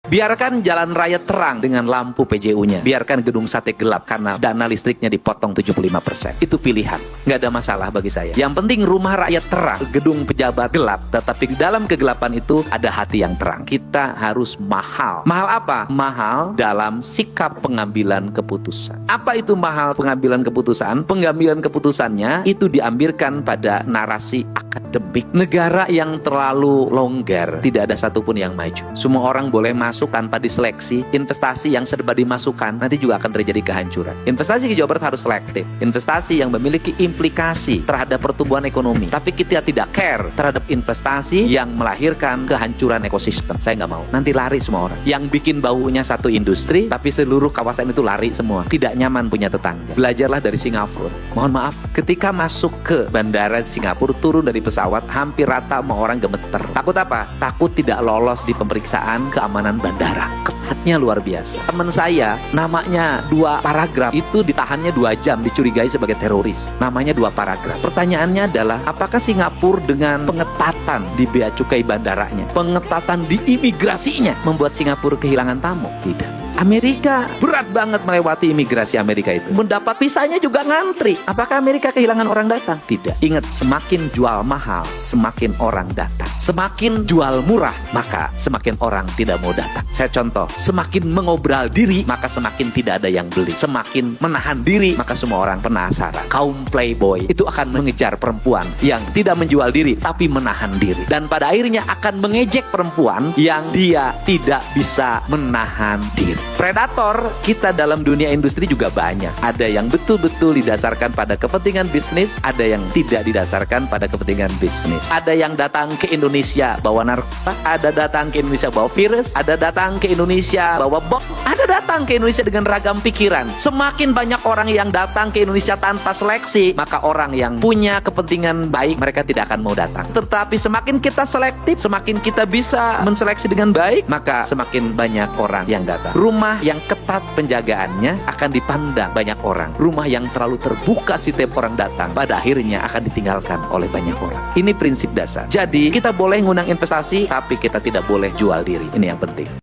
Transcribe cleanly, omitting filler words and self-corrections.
Biarkan jalan raya terang dengan lampu PJU-nya. Biarkan gedung sate gelap karena dana listriknya dipotong 75%. Itu pilihan. Nggak ada masalah bagi saya. Yang penting rumah rakyat terang, gedung pejabat gelap. Tetapi di dalam kegelapan itu ada hati yang terang. Kita harus mahal. Mahal apa? Mahal dalam sikap pengambilan keputusan. Apa itu mahal pengambilan keputusan? Pengambilan keputusannya itu diambilkan pada narasi akademik. Negara yang terlalu longgar, tidak ada satupun yang maju. Semua orang boleh masuk tanpa diseleksi. Investasi yang serba dimasukkan, nanti juga akan terjadi kehancuran. Investasi ke Jawa Barat harus selektif. Investasi yang memiliki implikasi terhadap pertumbuhan ekonomi. Tapi kita tidak care terhadap investasi yang melahirkan kehancuran ekosistem. Saya nggak mau. Nanti lari semua orang. Yang bikin baunya satu industri, tapi seluruh kawasan itu lari semua. Tidak nyaman punya tetangga. Belajarlah dari Singapura. Mohon maaf, ketika masuk ke bandara Singapura, turun dari pesawat, hampir rata sama orang gemeter. Takut apa? Takut tidak lolos di pemeriksaan keamanan bandara. Ketatnya luar biasa. Teman saya, namanya 2 paragraf, itu ditahannya 2 jam, dicurigai sebagai teroris. Namanya 2 paragraf. Pertanyaannya adalah, apakah Singapura dengan pengetatan di bea cukai bandaranya, pengetatan di imigrasinya, membuat Singapura kehilangan tamu? Tidak. Amerika berat banget melewati imigrasi Amerika itu. Mendapat visanya juga ngantri. Apakah Amerika kehilangan orang datang? Tidak. Ingat, semakin jual mahal, semakin orang datang. Semakin jual murah, maka semakin orang tidak mau datang. Saya contoh, semakin mengobral diri, maka semakin tidak ada yang beli. Semakin menahan diri, maka semua orang penasaran. Kaum playboy itu akan mengejar perempuan yang tidak menjual diri, tapi menahan diri. Dan pada akhirnya akan mengejek perempuan yang dia tidak bisa menahan diri. Predator kita dalam dunia industri juga banyak. Ada yang betul-betul didasarkan pada kepentingan bisnis, ada yang tidak didasarkan pada kepentingan bisnis. Ada yang datang ke Indonesia bawa narkoba, ada datang ke Indonesia bawa virus, ada datang ke Indonesia bawa bom, ada datang ke Indonesia dengan ragam pikiran. Semakin banyak orang yang datang ke Indonesia tanpa seleksi, maka orang yang punya kepentingan baik, mereka tidak akan mau datang. Tetapi semakin kita selektif, semakin kita bisa menseleksi dengan baik, maka semakin banyak orang yang datang. Rumah yang ketat penjagaannya akan dipandang banyak orang. Rumah yang terlalu terbuka setiap orang datang, pada akhirnya akan ditinggalkan oleh banyak orang. Ini prinsip dasar. Jadi kita boleh ngundang investasi, tapi kita tidak boleh jual diri. Ini yang penting.